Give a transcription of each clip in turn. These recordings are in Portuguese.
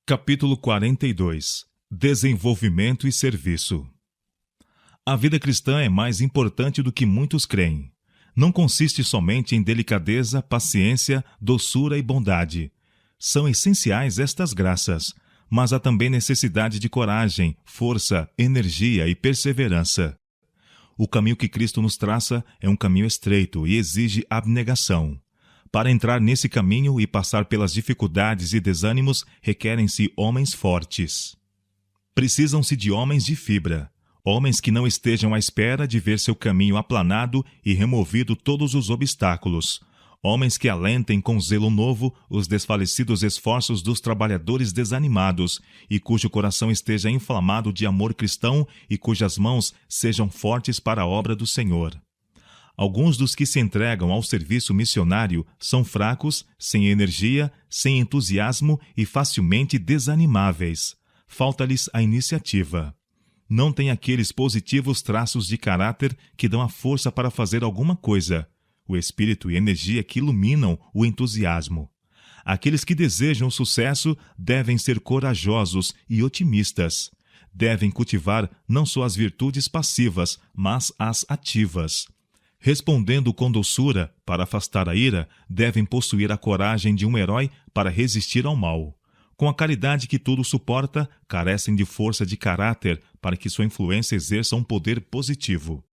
Capítulo 42. Desenvolvimento e serviço. A vida cristã é mais importante do que muitos creem. Não consiste somente em delicadeza, paciência, doçura e bondade. São essenciais estas graças, mas há também necessidade de coragem, força, energia e perseverança. O caminho que Cristo nos traça é um caminho estreito e exige abnegação. Para entrar nesse caminho e passar pelas dificuldades e desânimos, requerem-se homens fortes. Precisam-se de homens de fibra, homens que não estejam à espera de ver seu caminho aplanado e removido todos os obstáculos, homens que alentem com zelo novo os desfalecidos esforços dos trabalhadores desanimados e cujo coração esteja inflamado de amor cristão e cujas mãos sejam fortes para a obra do Senhor. Alguns dos que se entregam ao serviço missionário são fracos, sem energia, sem entusiasmo e facilmente desanimáveis. Falta-lhes a iniciativa. Não têm aqueles positivos traços de caráter que dão a força para fazer alguma coisa, o espírito e energia que iluminam o entusiasmo. Aqueles que desejam sucesso devem ser corajosos e otimistas. Devem cultivar não só as virtudes passivas, mas as ativas. Respondendo com doçura, para afastar a ira, devem possuir a coragem de um herói para resistir ao mal. Com a caridade que tudo suporta, carecem de força de caráter para que sua influência exerça um poder positivo.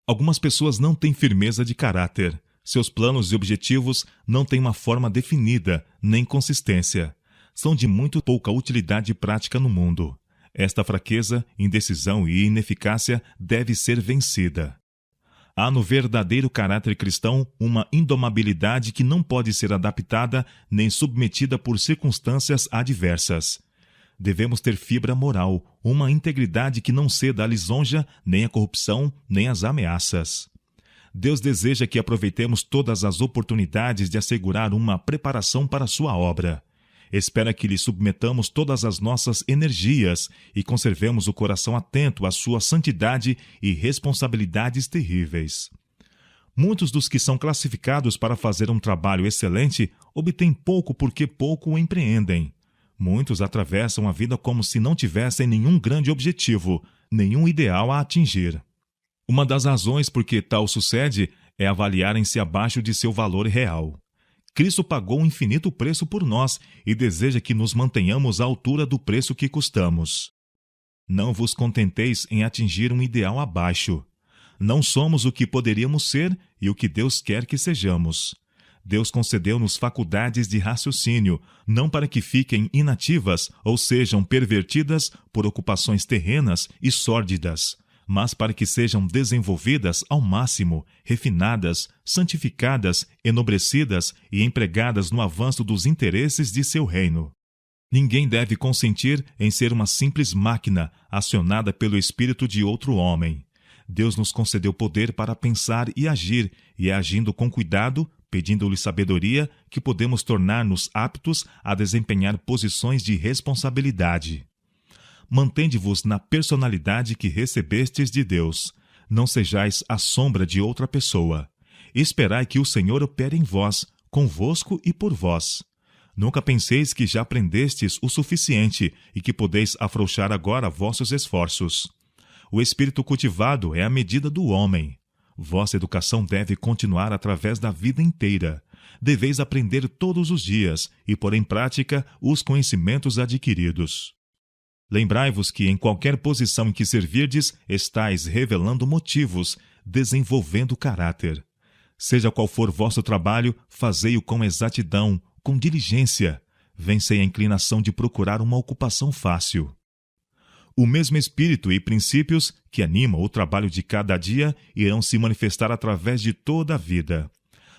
Algumas pessoas não têm firmeza de caráter. Seus planos e objetivos não têm uma forma definida, nem consistência. São de muito pouca utilidade prática no mundo. Esta fraqueza, indecisão e ineficácia deve ser vencida. Há no verdadeiro caráter cristão uma indomabilidade que não pode ser adaptada nem submetida por circunstâncias adversas. Devemos ter fibra moral, uma integridade que não ceda à lisonja, nem à corrupção, nem às ameaças. Deus deseja que aproveitemos todas as oportunidades de assegurar uma preparação para a sua obra. Espera que lhe submetamos todas as nossas energias e conservemos o coração atento à sua santidade e responsabilidades terríveis. Muitos dos que são classificados para fazer um trabalho excelente obtêm pouco porque pouco o empreendem. Muitos atravessam a vida como se não tivessem nenhum grande objetivo, nenhum ideal a atingir. Uma das razões por que tal sucede é avaliarem-se abaixo de seu valor real. Cristo pagou um infinito preço por nós e deseja que nos mantenhamos à altura do preço que custamos. Não vos contenteis em atingir um ideal abaixo. Não somos o que poderíamos ser e o que Deus quer que sejamos. Deus concedeu-nos faculdades de raciocínio, não para que fiquem inativas ou sejam pervertidas por ocupações terrenas e sórdidas, mas para que sejam desenvolvidas ao máximo, refinadas, santificadas, enobrecidas e empregadas no avanço dos interesses de seu reino. Ninguém deve consentir em ser uma simples máquina acionada pelo espírito de outro homem. Deus nos concedeu poder para pensar e agir, e é agindo com cuidado, pedindo-lhe sabedoria, que podemos tornar-nos aptos a desempenhar posições de responsabilidade. Mantende-vos na personalidade que recebestes de Deus. Não sejais a sombra de outra pessoa. Esperai que o Senhor opere em vós, convosco e por vós. Nunca penseis que já aprendestes o suficiente e que podeis afrouxar agora vossos esforços. O espírito cultivado é a medida do homem. Vossa educação deve continuar através da vida inteira. Deveis aprender todos os dias e pôr em prática os conhecimentos adquiridos. Lembrai-vos que em qualquer posição em que servirdes, estáis revelando motivos, desenvolvendo caráter. Seja qual for vosso trabalho, fazei-o com exatidão, com diligência. Vencei a inclinação de procurar uma ocupação fácil. O mesmo espírito e princípios que animam o trabalho de cada dia irão se manifestar através de toda a vida.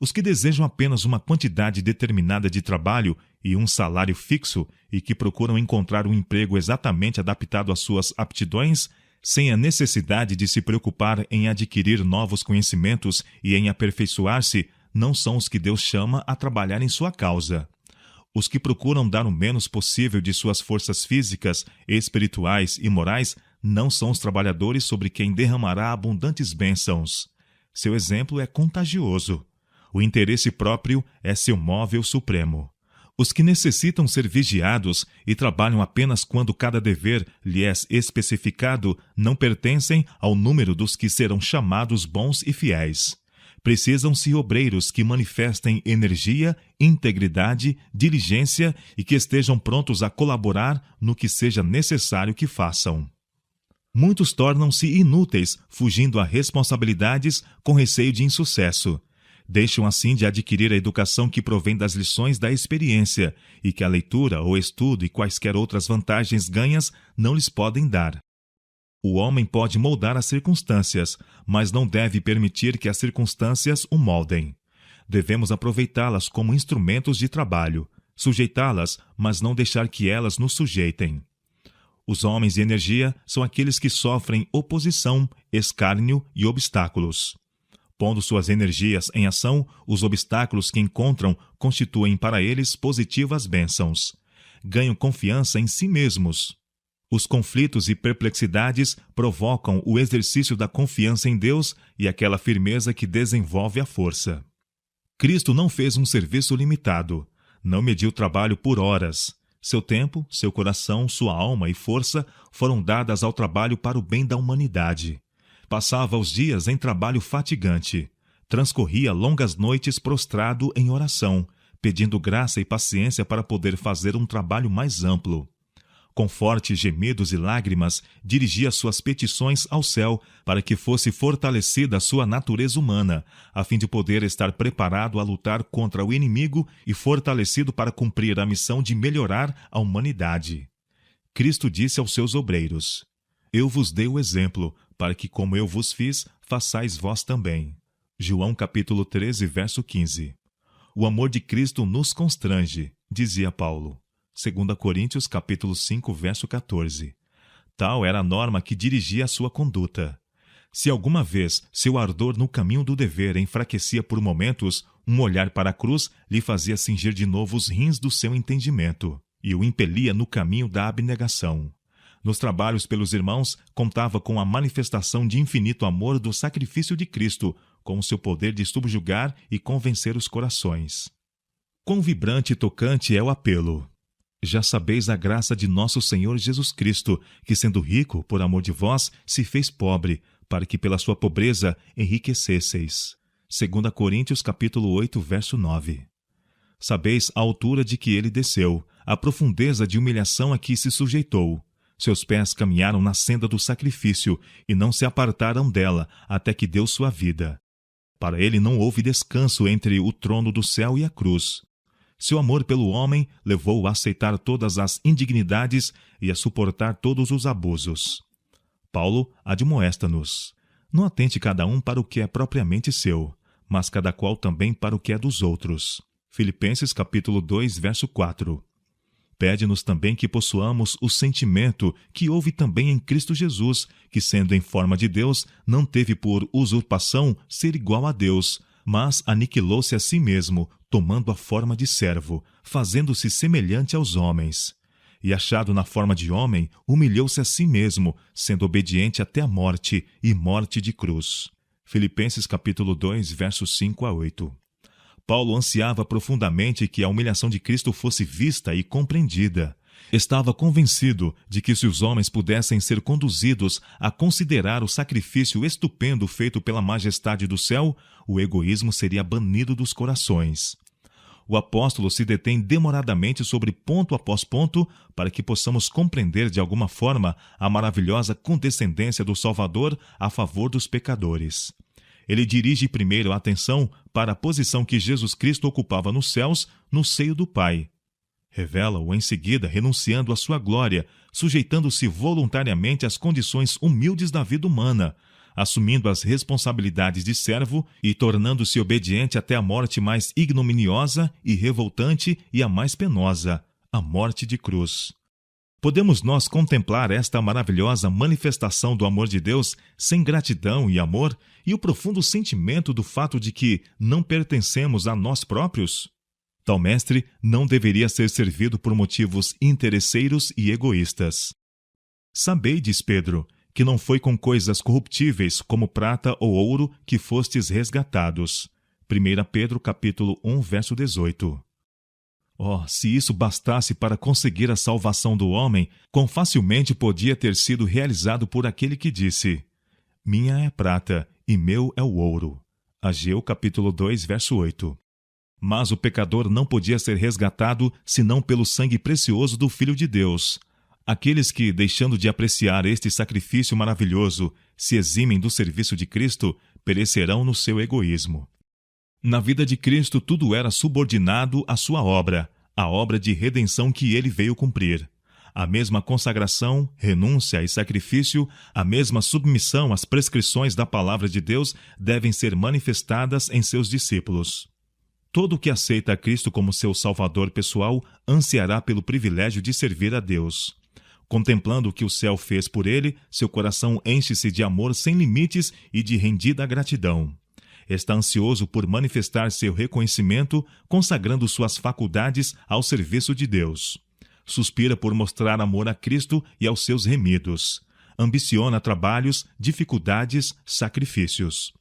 Os que desejam apenas uma quantidade determinada de trabalho e um salário fixo e que procuram encontrar um emprego exatamente adaptado às suas aptidões, sem a necessidade de se preocupar em adquirir novos conhecimentos e em aperfeiçoar-se, não são os que Deus chama a trabalhar em sua causa. Os que procuram dar o menos possível de suas forças físicas, espirituais e morais não são os trabalhadores sobre quem derramará abundantes bênçãos. Seu exemplo é contagioso. O interesse próprio é seu móvel supremo. Os que necessitam ser vigiados e trabalham apenas quando cada dever lhe é especificado não pertencem ao número dos que serão chamados bons e fiéis. Precisam-se obreiros que manifestem energia, integridade, diligência e que estejam prontos a colaborar no que seja necessário que façam. Muitos tornam-se inúteis, fugindo a responsabilidades com receio de insucesso. Deixam assim de adquirir a educação que provém das lições da experiência e que a leitura, o estudo e quaisquer outras vantagens ganhas não lhes podem dar. O homem pode moldar as circunstâncias, mas não deve permitir que as circunstâncias o moldem. Devemos aproveitá-las como instrumentos de trabalho, sujeitá-las, mas não deixar que elas nos sujeitem. Os homens de energia são aqueles que sofrem oposição, escárnio e obstáculos. Pondo suas energias em ação, os obstáculos que encontram constituem para eles positivas bênçãos. Ganham confiança em si mesmos. Os conflitos e perplexidades provocam o exercício da confiança em Deus e aquela firmeza que desenvolve a força. Cristo não fez um serviço limitado, não mediu trabalho por horas. Seu tempo, seu coração, sua alma e força foram dadas ao trabalho para o bem da humanidade. Passava os dias em trabalho fatigante. Transcorria longas noites prostrado em oração, pedindo graça e paciência para poder fazer um trabalho mais amplo. Com fortes gemidos e lágrimas, dirigia suas petições ao céu para que fosse fortalecida a sua natureza humana, a fim de poder estar preparado a lutar contra o inimigo e fortalecido para cumprir a missão de melhorar a humanidade. Cristo disse aos seus obreiros: Eu vos dei o exemplo, para que, como eu vos fiz, façais vós também. João capítulo 13, verso 15. O amor de Cristo nos constrange, dizia Paulo. 2 Coríntios capítulo 5, verso 14. Tal era a norma que dirigia a sua conduta. Se alguma vez seu ardor no caminho do dever enfraquecia por momentos, um olhar para a cruz lhe fazia cingir de novo os rins do seu entendimento e o impelia no caminho da abnegação. Nos trabalhos pelos irmãos, contava com a manifestação de infinito amor do sacrifício de Cristo, com o seu poder de subjugar e convencer os corações. Quão vibrante e tocante é o apelo! Já sabeis a graça de nosso Senhor Jesus Cristo, que, sendo rico, por amor de vós, se fez pobre, para que pela sua pobreza enriquecesseis. 2 Coríntios capítulo 8, verso 9. Sabeis a altura de que ele desceu, a profundeza de humilhação a que se sujeitou. Seus pés caminharam na senda do sacrifício e não se apartaram dela até que deu sua vida. Para ele não houve descanso entre o trono do céu e a cruz. Seu amor pelo homem levou-o a aceitar todas as indignidades e a suportar todos os abusos. Paulo admoesta-nos: não atente cada um para o que é propriamente seu, mas cada qual também para o que é dos outros. Filipenses capítulo 2, verso 4. Pede-nos também que possuamos o sentimento que houve também em Cristo Jesus, que, sendo em forma de Deus, não teve por usurpação ser igual a Deus, mas aniquilou-se a si mesmo, tomando a forma de servo, fazendo-se semelhante aos homens. E, achado na forma de homem, humilhou-se a si mesmo, sendo obediente até a morte, e morte de cruz. Filipenses capítulo 2, versos 5 a 8. Paulo ansiava profundamente que a humilhação de Cristo fosse vista e compreendida. Estava convencido de que se os homens pudessem ser conduzidos a considerar o sacrifício estupendo feito pela majestade do céu, o egoísmo seria banido dos corações. O apóstolo se detém demoradamente sobre ponto após ponto para que possamos compreender de alguma forma a maravilhosa condescendência do Salvador a favor dos pecadores. Ele dirige primeiro a atenção para a posição que Jesus Cristo ocupava nos céus, no seio do Pai. Revela-o em seguida renunciando à sua glória, sujeitando-se voluntariamente às condições humildes da vida humana, assumindo as responsabilidades de servo e tornando-se obediente até a morte mais ignominiosa e revoltante e a mais penosa, a morte de cruz. Podemos nós contemplar esta maravilhosa manifestação do amor de Deus sem gratidão e amor e o profundo sentimento do fato de que não pertencemos a nós próprios? Tal mestre não deveria ser servido por motivos interesseiros e egoístas. Sabei, diz Pedro, que não foi com coisas corruptíveis como prata ou ouro que fostes resgatados. 1 Pedro capítulo 1, verso 18. Oh, se isso bastasse para conseguir a salvação do homem, quão facilmente podia ter sido realizado por aquele que disse: Minha é a prata e meu é o ouro. Ageu capítulo 2, verso 8. Mas o pecador não podia ser resgatado senão pelo sangue precioso do Filho de Deus. Aqueles que, deixando de apreciar este sacrifício maravilhoso, se eximem do serviço de Cristo, perecerão no seu egoísmo. Na vida de Cristo, tudo era subordinado à sua obra, a obra de redenção que ele veio cumprir. A mesma consagração, renúncia e sacrifício, a mesma submissão às prescrições da palavra de Deus devem ser manifestadas em seus discípulos. Todo o que aceita a Cristo como seu Salvador pessoal ansiará pelo privilégio de servir a Deus. Contemplando o que o céu fez por ele, seu coração enche-se de amor sem limites e de rendida gratidão. Está ansioso por manifestar seu reconhecimento, consagrando suas faculdades ao serviço de Deus. Suspira por mostrar amor a Cristo e aos seus remidos. Ambiciona trabalhos, dificuldades, sacrifícios.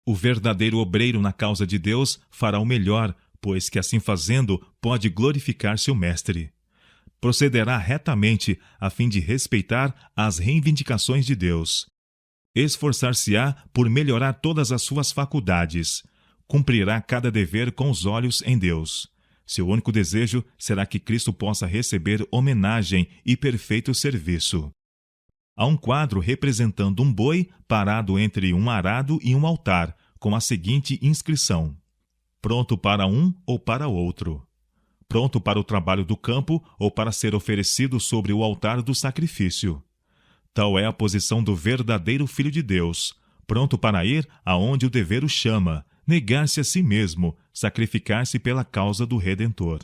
O verdadeiro obreiro na causa de Deus fará o melhor, pois que assim fazendo pode glorificar seu mestre. Procederá retamente a fim de respeitar as reivindicações de Deus. Esforçar-se-á por melhorar todas as suas faculdades. Cumprirá cada dever com os olhos em Deus. Seu único desejo será que Cristo possa receber homenagem e perfeito serviço. Há um quadro representando um boi parado entre um arado e um altar, com a seguinte inscrição: pronto para um ou para outro. Pronto para o trabalho do campo ou para ser oferecido sobre o altar do sacrifício. Tal é a posição do verdadeiro Filho de Deus, pronto para ir aonde o dever o chama, negar-se a si mesmo, sacrificar-se pela causa do Redentor.